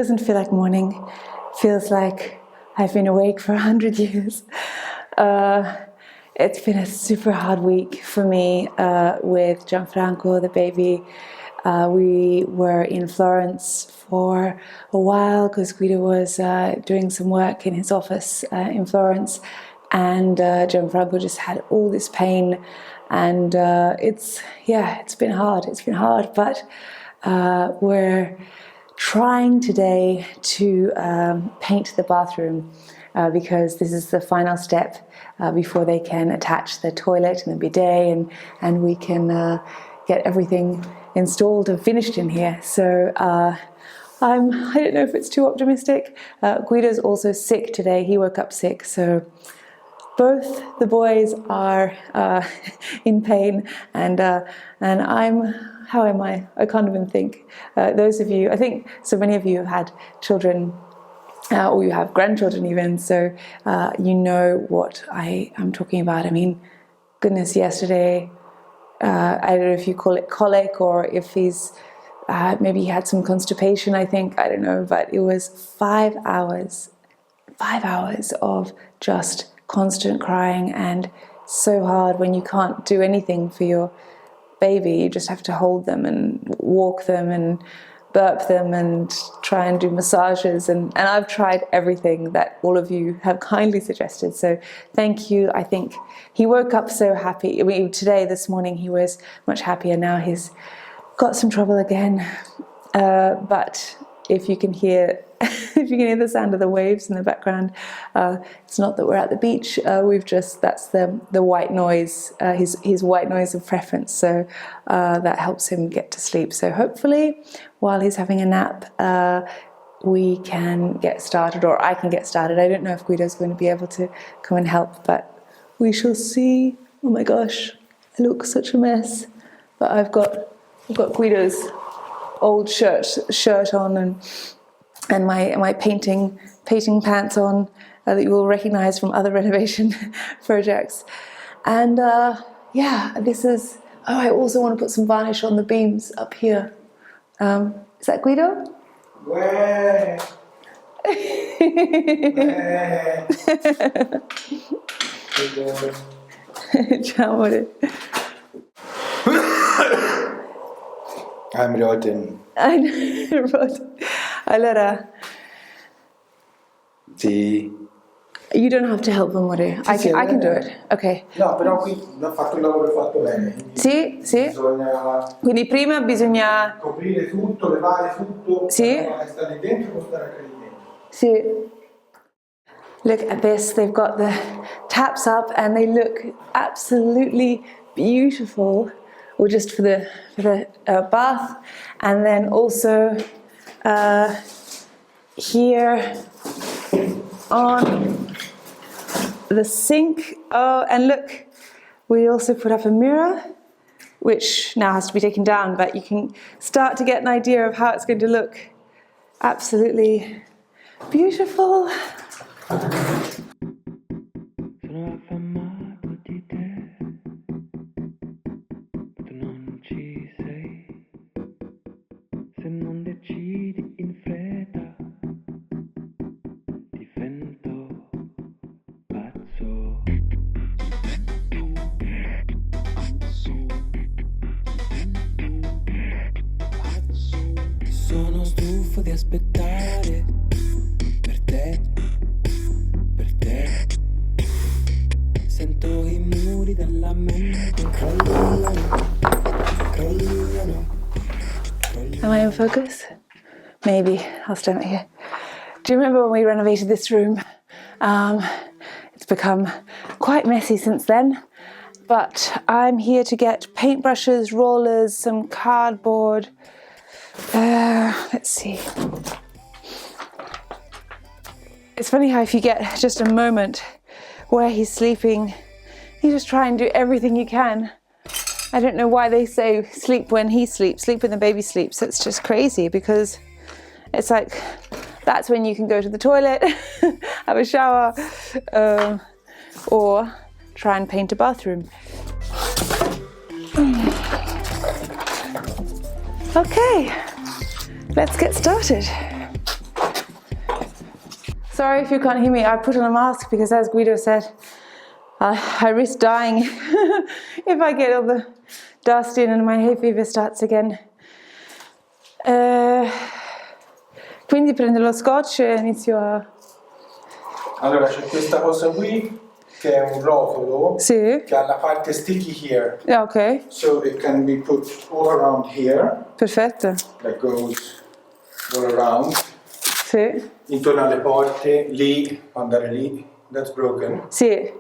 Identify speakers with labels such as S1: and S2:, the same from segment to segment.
S1: doesn't feel like morning. It feels like I've been awake for 100 years. It's been a super hard week for me with Gianfranco, the baby. We were in Florence for a while because Guido was doing some work in his office in Florence, and Gianfranco just had all this pain, and it's been hard. It's been hard, but we're trying today to paint the bathroom because this is the final step before they can attach the toilet and the bidet, and we can get everything installed and finished in here. So I don't know if it's too optimistic. Guido's also sick today. He woke up sick, so both the boys are in pain, and how am I? I can't even think. Those of you, I think so many of you have had children, or you have grandchildren even, so you know what I am talking about. I mean, goodness, yesterday, I don't know if you call it colic or if he's, maybe he had some constipation, I think, I don't know, but it was 5 hours of just constant crying, and so hard when you can't do anything for your baby. You just have to hold them and walk them and burp them and try and do massages, and I've tried everything that all of you have kindly suggested, so thank you. I think he woke up so happy. I mean, this morning he was much happier. Now he's got some trouble again, but if you can hear the sound of the waves in the background, it's not that we're at the beach. That's the white noise, his white noise of preference. So that helps him get to sleep. So hopefully, while he's having a nap, we can get started, or I can get started. I don't know if Guido's going to be able to come and help, but we shall see. Oh my gosh, I look such a mess. But I've got Guido's old shirt on and my painting pants on that you will recognize from other renovation projects. And this is, I also want to put some varnish on the beams up here. Is that Guido? Ciao, amore.
S2: I'm rotten.
S1: I'm rotten. Allora.
S2: Sì.
S1: You don't have to help, amore. I can do it. Ok.
S2: No, però qui ho fatto il lavoro fatto bene.
S1: Sì. Quindi prima bisogna
S2: coprire tutto, levare tutto.
S1: Sì.
S2: Stare dentro o stare anche lì dentro.
S1: Sì. Look at this. They've got the taps up and they look absolutely beautiful. Or just for the bath, and then also here on the sink. Oh, and look, we also put up a mirror, which now has to be taken down, but you can start to get an idea of how it's going to look. Absolutely beautiful.
S3: Sono stufo di aspettare per te. Sento I muri della mente crollano.
S1: Am I in focus? Maybe. I'll stand right here. Do you remember when we renovated this room? It's become quite messy since then, but I'm here to get paintbrushes, rollers, some cardboard. Let's see. It's funny how if you get just a moment where he's sleeping, you just try and do everything you can. I don't know why they say sleep when he sleeps, sleep when the baby sleeps. It's just crazy because it's like that's when you can go to the toilet, have a shower, or try and paint a bathroom. Okay, let's get started. Sorry if you can't hear me. I put on a mask because, as Guido said, I risk dying if I get all the dust in and my hay fever starts again. Quindi prendo lo scotch e inizio a...
S2: Allora c'è questa cosa qui che è un rotolo
S1: Sì.
S2: che ha la parte sticky here.
S1: Yeah, ok,
S2: So it can be put all around here,
S1: perfetto.
S2: that goes all around.
S1: Sì.
S2: Intorno alle porte, lì, andare lì. That's broken.
S1: Sì.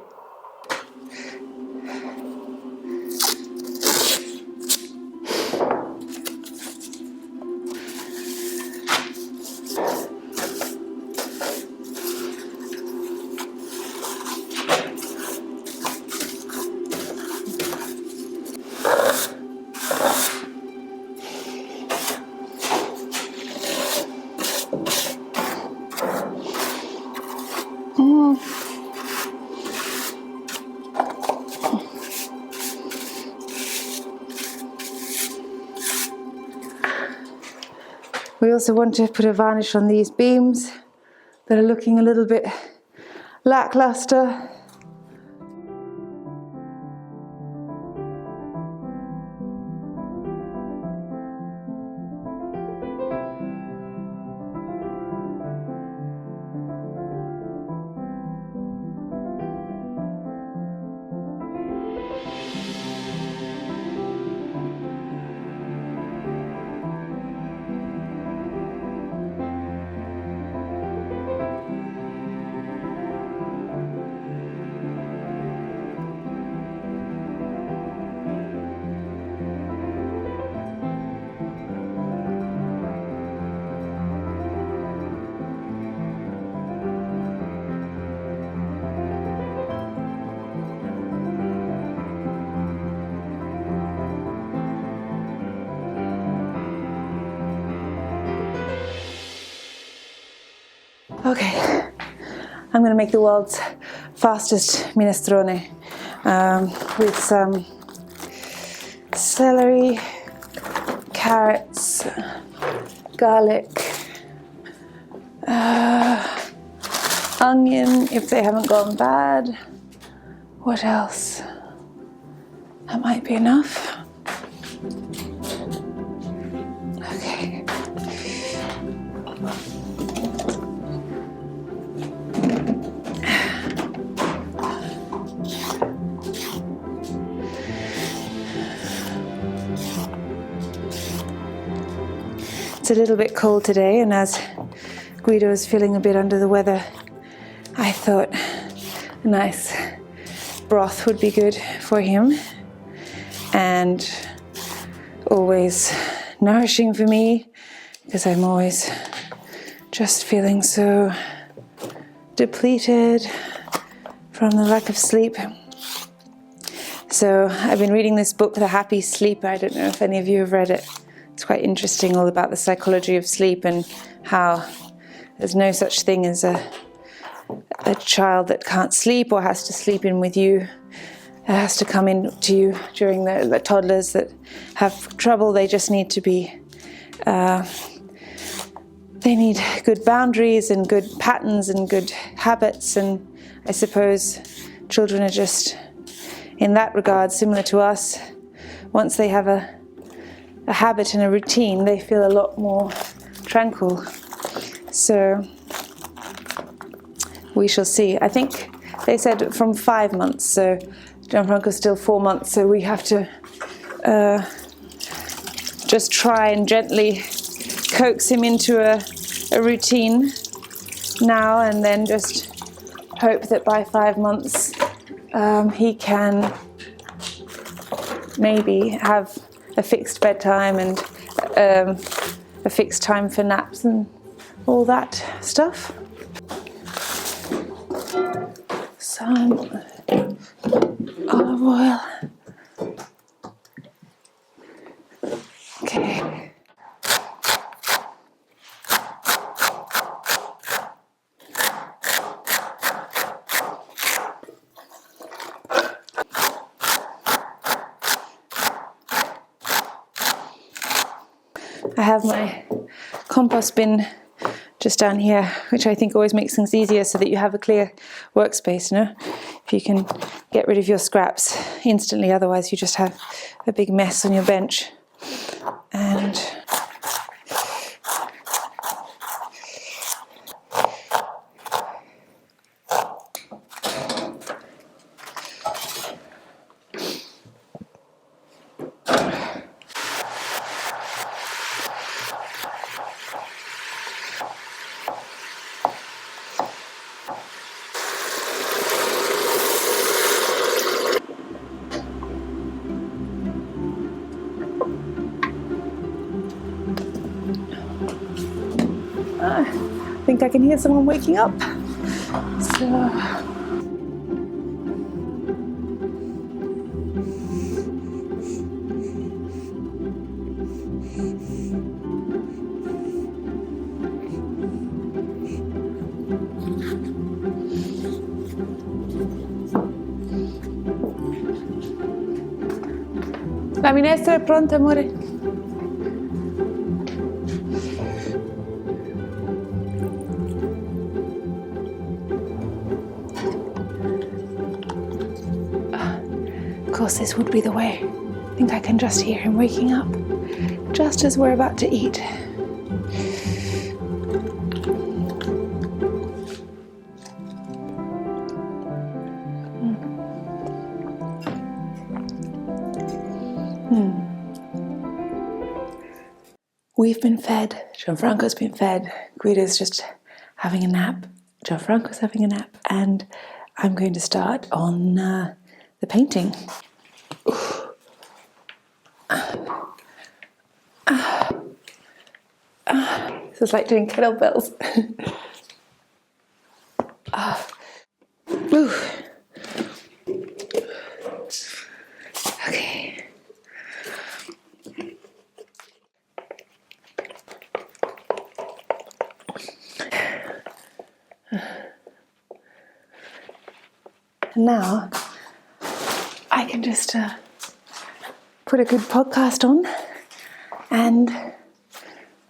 S1: We also want to put a varnish on these beams that are looking a little bit lackluster. Okay, I'm going to make the world's fastest minestrone with some celery, carrots, garlic, onion if they haven't gone bad. What else? That might be enough. Okay. It's a little bit cold today, and as Guido is feeling a bit under the weather, I thought a nice broth would be good for him, and always nourishing for me, because I'm always just feeling so depleted from the lack of sleep. So I've been reading this book, The Happy Sleeper. I don't know if any of you have read it. It's quite interesting, all about the psychology of sleep and how there's no such thing as a child that can't sleep or has to sleep in with you. It has to come in to you during the toddlers that have trouble. They just need to be, they need good boundaries and good patterns and good habits. And I suppose children are just, in that regard, similar to us. Once they have a habit and a routine, they feel a lot more tranquil. So we shall see. I think they said from 5 months, so Gianfranco's still 4 months, so we have to just try and gently coax him into a routine now, and then just hope that by 5 months he can maybe have a fixed bedtime and a fixed time for naps and all that stuff. Some olive oil. Okay. I have my compost bin just down here, which I think always makes things easier so that you have a clear workspace, you know? If you can get rid of your scraps instantly, otherwise you just have a big mess on your bench. And I think I can hear someone waking up. So la minestra è pronta, amore. Of course, this would be the way. I think I can just hear him waking up, just as we're about to eat. We've been fed. Gianfranco's been fed. Guido's just having a nap. Gianfranco's having a nap, and I'm going to start on the painting. This is like doing kettlebells. Okay. And now I can just put a good podcast on and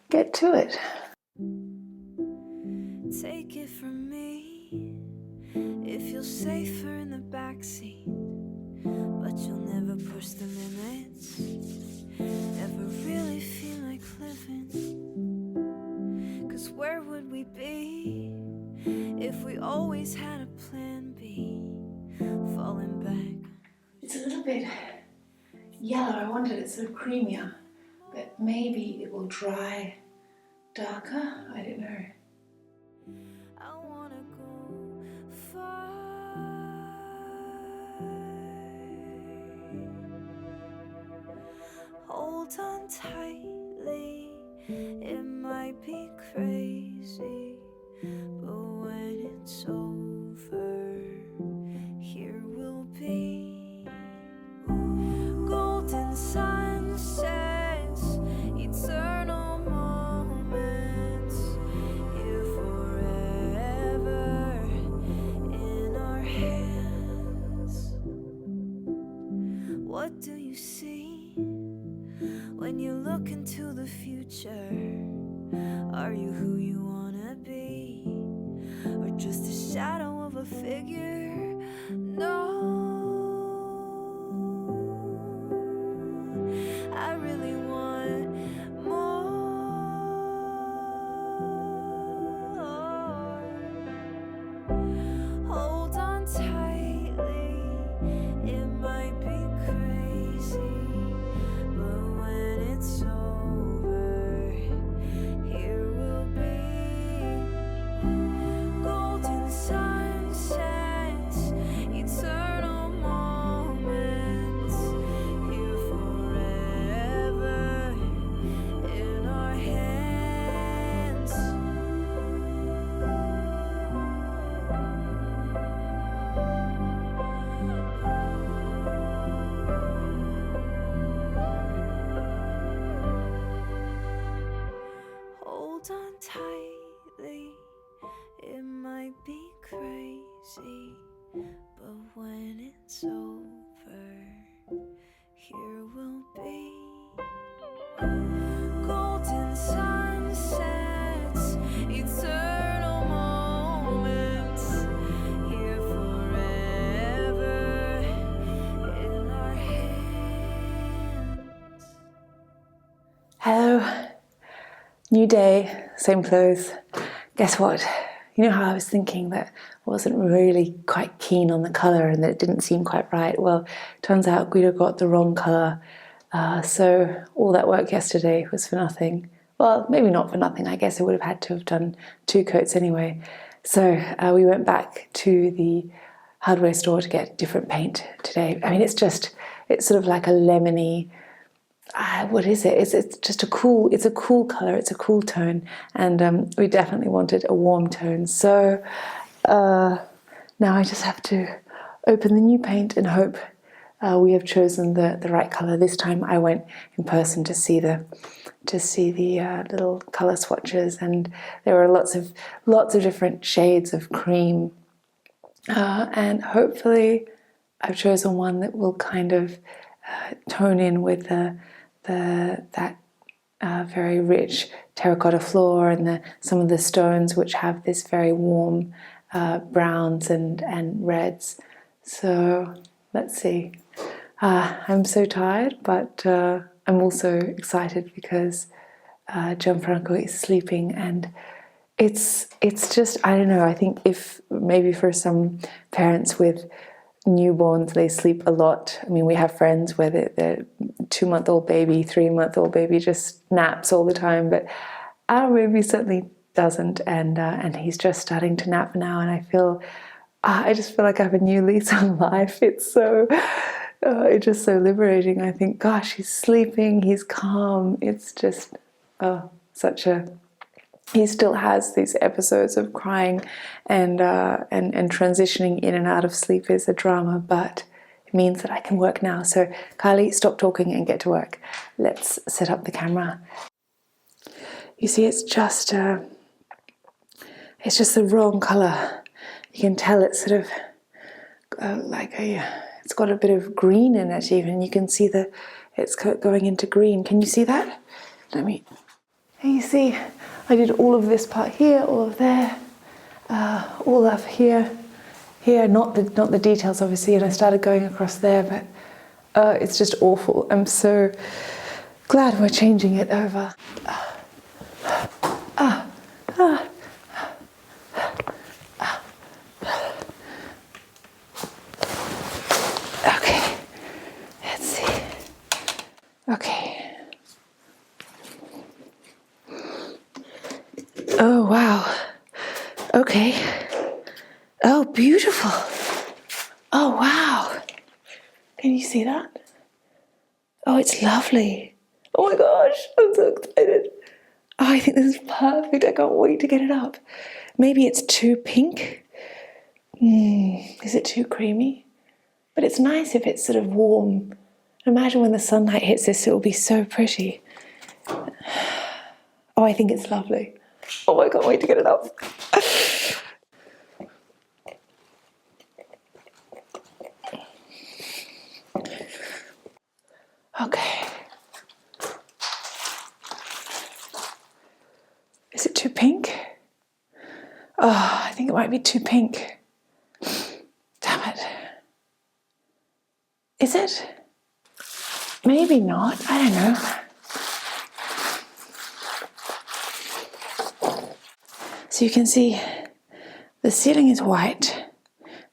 S1: get to it.
S4: Take it from me, it feels safer in the backseat, but you'll never push the limits, never really feel like living. 'Cause where would we be if we always had a plan B? Falling back.
S1: It's a little bit yellow. I wanted it sort of creamier, but maybe it will dry darker. I don't know.
S4: I wanna go far. Hold on tightly, it might be crazy, but when it's over, here we'll be. Golden sunsets, eternal moments, here forever in our hands. What do you see when you look into the future? Are you who you wanna be, or just a shadow of a figure? No, I really want more. Hold on tightly, it might be crazy, but when it's over, here we'll be. Golden sunsets, eternal moments, here forever in our hands. Hold on tightly, it might be crazy, but when it's over, here we'll be. Golden sunsets, eternal
S1: New day, same clothes. Guess what? You know how I was thinking that I wasn't really quite keen on the colour and that it didn't seem quite right? Well, turns out Guido got the wrong colour. So all that work yesterday was for nothing. Well, maybe not for nothing. I guess I would have had to have done 2 coats anyway. So we went back to the hardware store to get different paint today. I mean, it's sort of like a lemony, what is it? It's just a cool color, it's a cool tone, and we definitely wanted a warm tone. So now I just have to open the new paint and hope we have chosen the right color. This time I went in person to see the little color swatches, and there were lots of different shades of cream, and hopefully I've chosen one that will kind of tone in with that very rich terracotta floor and some of the stones which have this very warm browns and reds. So let's see. I'm so tired, but I'm also excited because Gianfranco is sleeping, and it's just, I don't know, I think if maybe for some parents with newborns, they sleep a lot. I mean, we have friends where the 2-month-old baby, 3-month-old baby just naps all the time, but our baby certainly doesn't, and he's just starting to nap now, and I just feel like I have a new lease on life. It's just so liberating. I think, gosh, he's sleeping, he's calm. It's just he still has these episodes of crying, and transitioning in and out of sleep is a drama, but it means that I can work now. So Kylie, stop talking and get to work. Let's set up the camera. You see, it's just the wrong color. You can tell it's sort of it's got a bit of green in it even. You can see it's going into green. Can you see that? And you see, I did all of this part here, all of there, all of here, not the details obviously, and I started going across there, but it's just awful. I'm so glad we're changing it over. Okay, let's see. Okay. Oh, wow. Okay. Oh, beautiful. Oh, wow. Can you see that? Oh, it's lovely. Oh my gosh, I'm so excited. Oh, I think this is perfect. I can't wait to get it up. Maybe it's too pink. Is it too creamy? But it's nice if it's sort of warm. Imagine when the sunlight hits this, it will be so pretty. Oh, I think it's lovely. Oh, I can't wait to get it up. Okay. Is it too pink? Oh, I think it might be too pink. Damn it. Is it? Maybe not. I don't know. So you can see the ceiling is white.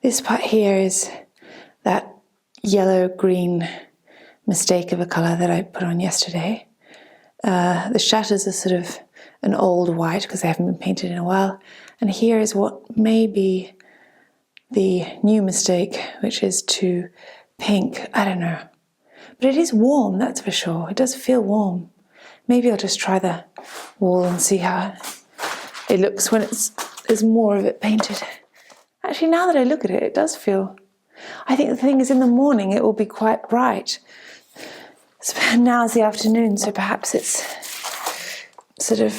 S1: This part here is that yellow-green mistake of a colour that I put on yesterday. The shutters are sort of an old white because they haven't been painted in a while. And here is what may be the new mistake, which is too pink. I don't know. But it is warm, that's for sure. It does feel warm. Maybe I'll just try the wall and see how it looks when there's more of it painted. Actually, now that I look at it, it does feel... I think the thing is, in the morning it will be quite bright. Now it's the afternoon, so perhaps it's sort of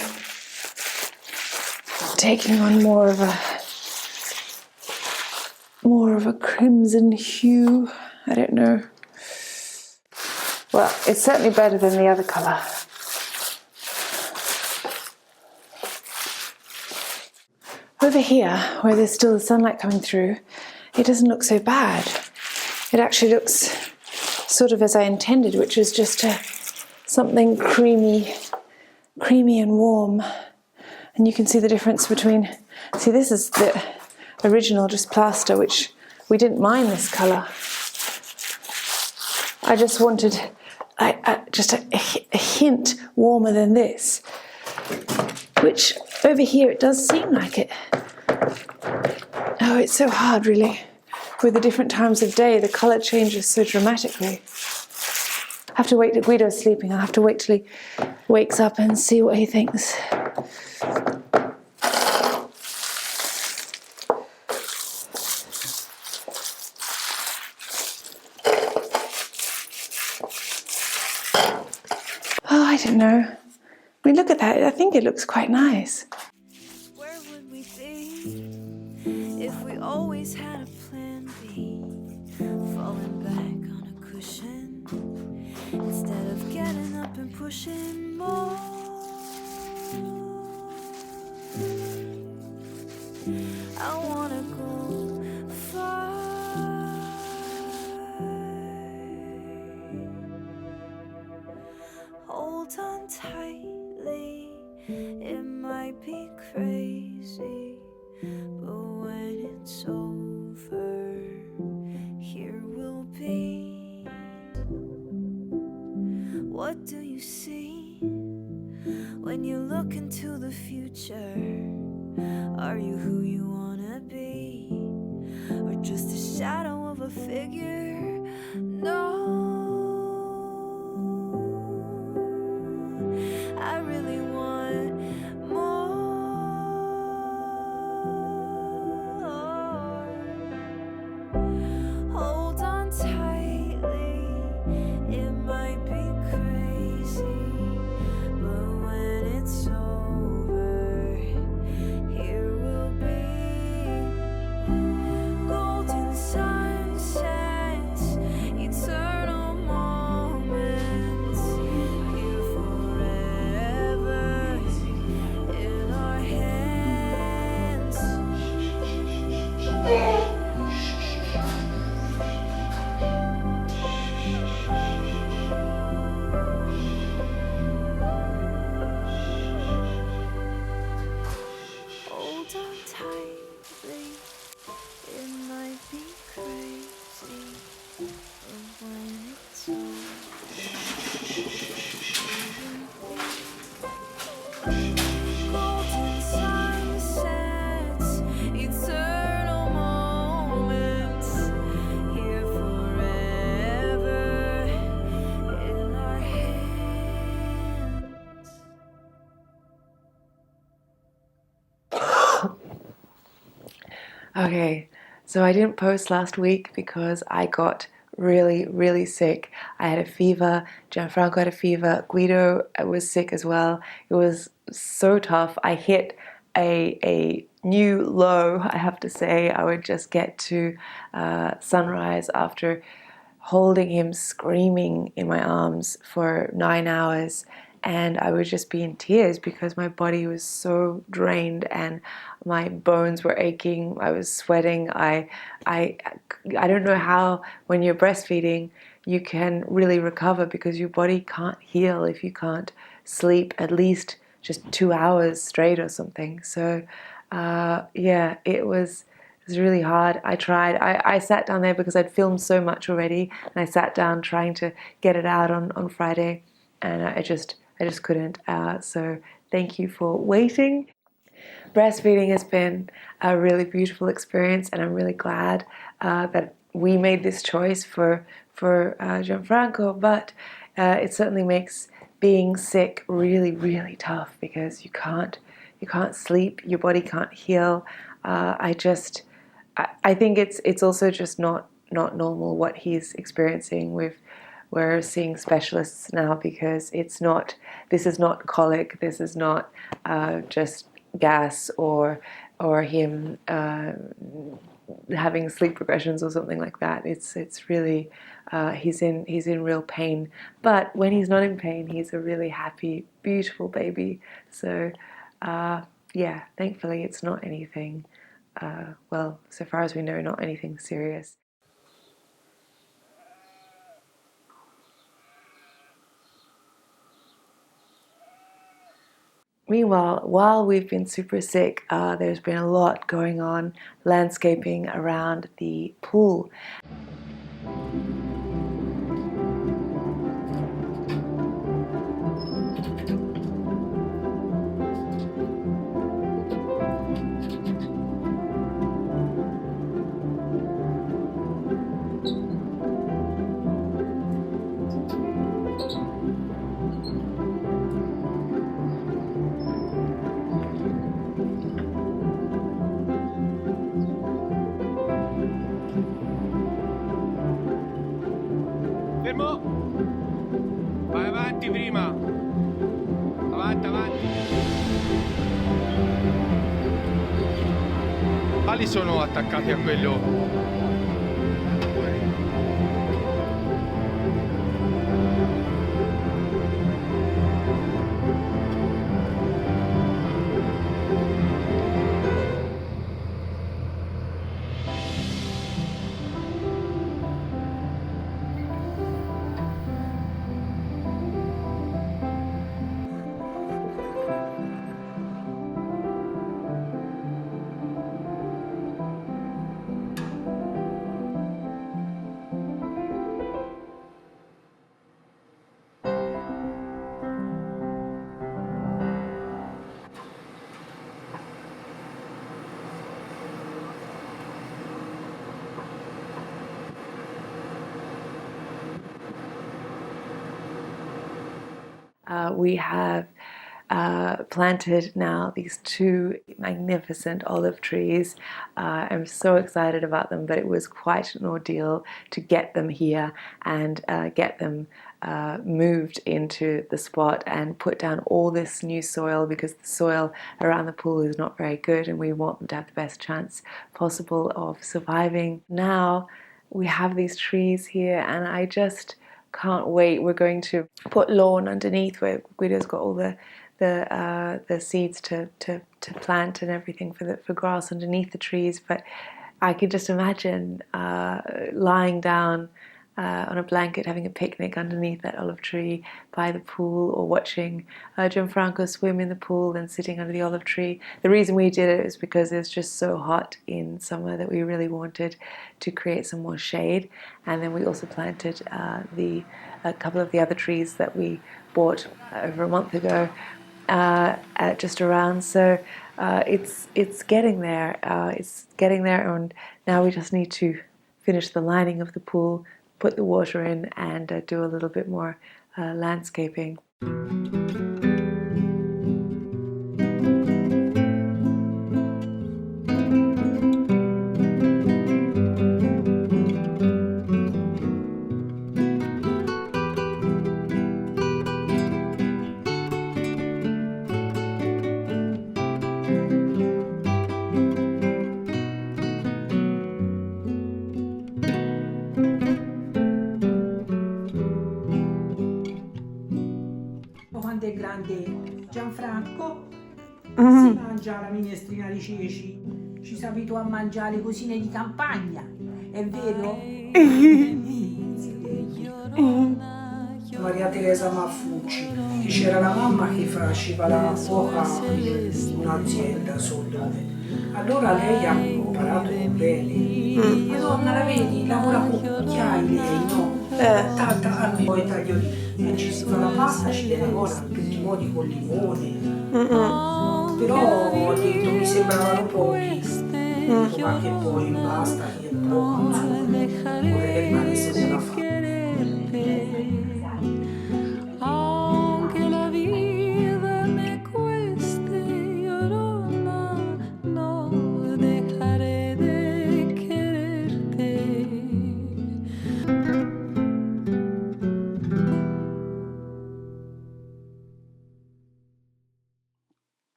S1: taking on more of a crimson hue. I don't know. Well, it's certainly better than the other colour. Over here, where there's still the sunlight coming through, it doesn't look so bad. It actually looks sort of as I intended, which is just something creamy, creamy and warm. And you can see the difference between, see, this is the original just plaster, which we didn't mind this colour. I just wanted just a hint warmer than this, which over here it does seem like it. Oh, it's so hard really. With the different times of day, the colour changes so dramatically. I have to wait till Guido's sleeping. I'll have to wait till he wakes up and see what he thinks. Oh, I don't know. I mean, look at that. I think it looks quite nice.
S4: Where would we be if we always had a plan B? Falling back on a cushion instead of getting up and pushing more. I wanna go far. Hold on tightly, it might be crazy, but when it's over, here we'll be. What do you see when you look into the future? Are you who you wanna be, or just a shadow of a figure? No, I really want more. Hold on tightly, it might be crazy, but when it's over, here we'll be. Golden sunsets, eternal moments, here forever in our hands. Hold on tightly, it might be crazy, but when it's over, golden sunsets, eternal moments, here forever in our hands.
S1: Okay, so I didn't post last week because I got really sick. I had a fever, Gianfranco had a fever, Guido was sick as well. It was so tough. I hit a new low, I have to say. I would just get to sunrise after holding him screaming in my arms for 9 hours, and I would just be in tears because my body was so drained and my bones were aching. I was sweating. I don't know how when you're breastfeeding you can really recover, because your body can't heal if you can't sleep at least just 2 hours straight or something. So yeah, it was really hard. I tried. I sat down there because I'd filmed so much already, and I sat down trying to get it out on Friday, and I just couldn't. So thank you for waiting. Breastfeeding has been a really beautiful experience, and I'm really glad that we made this choice for Gianfranco. But it certainly makes being sick really tough, because you can't sleep, your body can't heal. I think it's also just not normal what he's experiencing. We're seeing specialists now, because this is not colic, this is not just gas or him having sleep regressions or something like that. It's really he's in real pain. But when he's not in pain, he's a really happy, beautiful baby. So yeah, thankfully it's not anything. Well, so far as we know, not anything serious. Meanwhile, while we've been super sick, there's been a lot going on landscaping around the pool.
S5: Fermo! Vai avanti prima! Avanti, avanti! Quali sono attaccati a quello? We have planted now these 2 magnificent olive trees. I'm so excited about them, but it was quite an ordeal to get them here and get them moved into the spot and put down all this new soil, because the soil around the pool is not very good and we want them to have the best chance possible of surviving. Now we have these trees here and I just can't wait. We're going to put lawn underneath where Guido's got all the seeds to plant and everything for grass underneath the trees. But I could just imagine lying down on a blanket, having a picnic underneath that olive tree by the pool, or watching Gianfranco swim in the pool and sitting under the olive tree. The reason we did it is because it's just so hot in summer that we really wanted to create some more shade. And then we also planted a couple of the other trees that we bought over a month ago just around. So it's getting there. It's getting there, and now we just need to finish the lining of the pool, put the water in, and do a little bit more landscaping.
S6: Quando è grande Gianfranco si mangia la minestrina di ceci, ci si abitua a mangiare le cosine di campagna, è vero?
S7: Maria Teresa Maffucci, che c'era la mamma che faceva la cuoca in un'azienda soldone. Allora lei ha imparato bene. Madonna, la vedi, lavora con cucchiai lei, no? Tanta a noi taglioli. E ci si fa la pasta, ci viene buona in tutti i modi con limone. Però ho detto mi sembravano pochi. Ma che poi basta, che è poco, insomma, vorrei che rimanesse come la fa.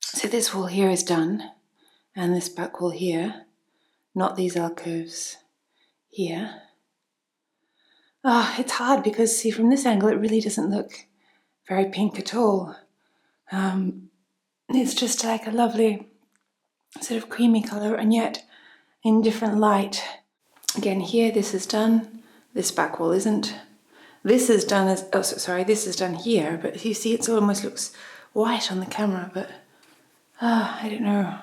S1: So this wall here is done, and this back wall here, not these alcoves here. It's hard because, see, from this angle it really doesn't look very pink at all. It's just like a lovely sort of creamy colour, and yet in different light. Again, here this is done, this back wall isn't. This is done as, this is done here, but you see it almost looks white on the camera, but I don't know.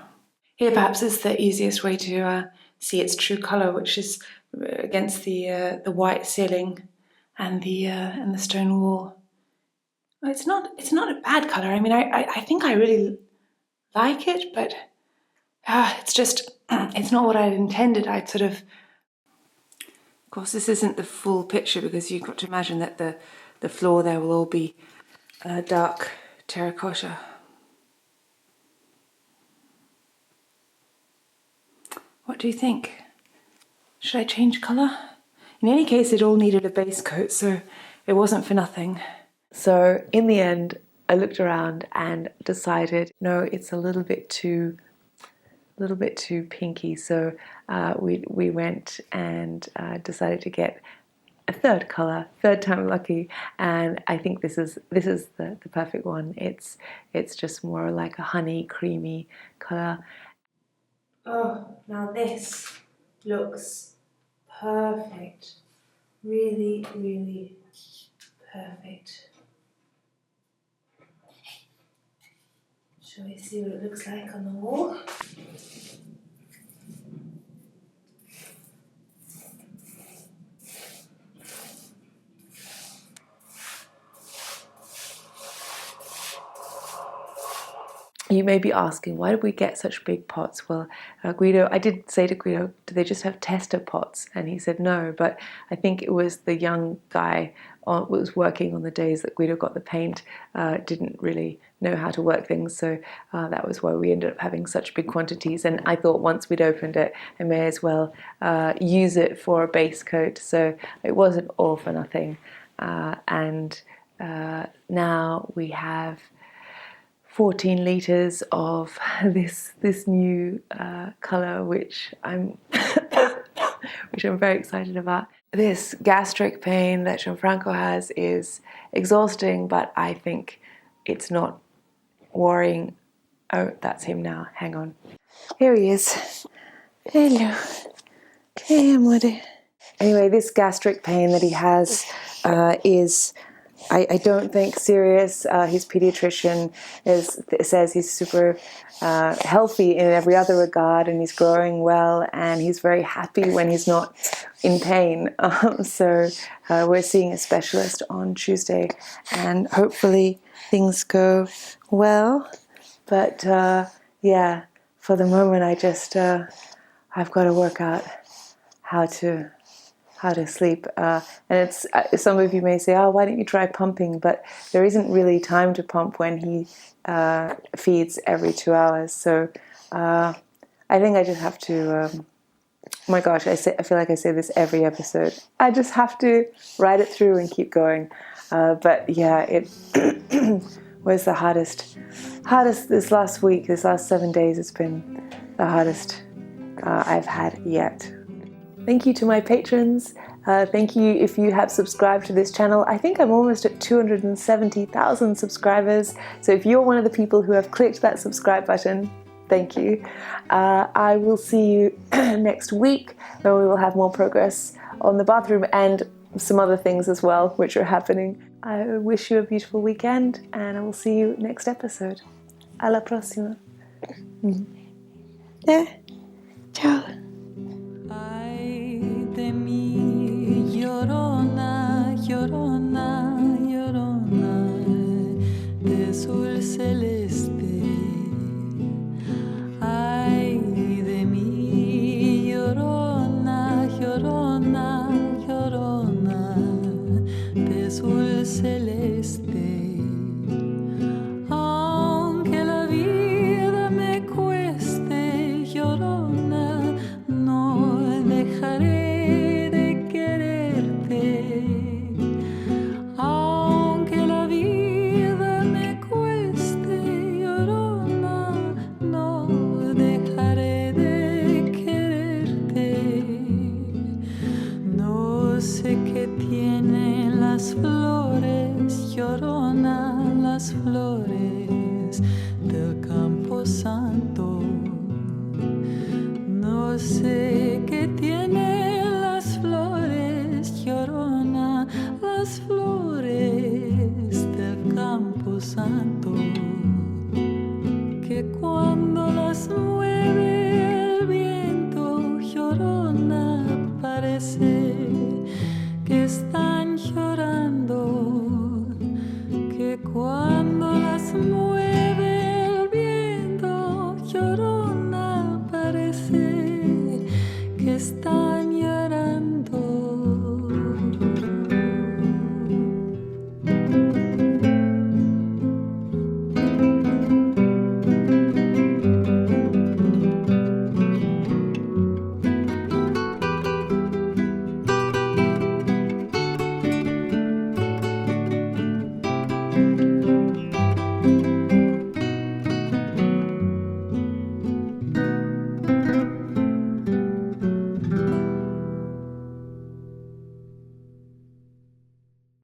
S1: Here perhaps is the easiest way to see its true colour, which is against the white ceiling and the stone wall. It's not a bad colour. I mean, I think I really like it, but it's just it's not what I'd intended. I'd sort of course, this isn't the full picture because you've got to imagine that the floor there will all be dark terracotta. What do you think? Should I change colour? In any case, it all needed a base coat, so it wasn't for nothing. So in the end, I looked around and decided, no, it's a little bit too pinky. So we went and decided to get a third colour, third time lucky, and I think this is the perfect one. It's just more like a honey creamy colour. Oh, now this looks perfect. Really, really perfect. Shall we see what it looks like on the wall? You may be asking, why did we get such big pots? Well, Guido, I did say to Guido, do they just have tester pots? And he said no, but I think it was the young guy who was working on the days that Guido got the paint, didn't really know how to work things, so that was why we ended up having such big quantities. And I thought once we'd opened it, I may as well use it for a base coat, so it wasn't all for nothing. And now we have 14 litres of this new colour, which I'm very excited about. This gastric pain that Gianfranco has is exhausting, but I think it's not worrying. Oh, that's him now. Hang on. Here he is. Hello. Hey, amore. Anyway, this gastric pain that he has is, I don't think, serious. His pediatrician says he's super healthy in every other regard, and he's growing well, and he's very happy when he's not in pain. So we're seeing a specialist on Tuesday, and hopefully things go well. But yeah, for the moment, I've got to work out how to sleep, and it's some of you may say, oh, why don't you try pumping? But there isn't really time to pump when he feeds every 2 hours, so I think I just have to oh my gosh, I feel like I say this every episode, I just have to ride it through and keep going. But yeah, it was the hardest this last week, this last 7 days. It's been the hardest I've had yet. Thank you to my patrons. Thank you if you have subscribed to this channel. I think I'm almost at 270,000 subscribers. So if you're one of the people who have clicked that subscribe button, thank you. I will see you next week, when we will have more progress on the bathroom and some other things as well, which are happening. I wish you a beautiful weekend, and I will see you next episode. Alla prossima. Ciao.
S8: De mí, llorona, llorona, llorona, de azul celeste. Ay de mí, llorona, llorona, llorona, de azul celeste. Aunque la vida me cueste, llorona, no dejaré de quererte. Aunque la vida me cueste, llorona, no dejaré de quererte. No sé qué tienen las flores, llorona, las flores del Campo Santo. No sé qué tienen las flores, llorona, las flores del Campo Santo. parece que están llorando, que cuando las mueve el viento, llorona parece que están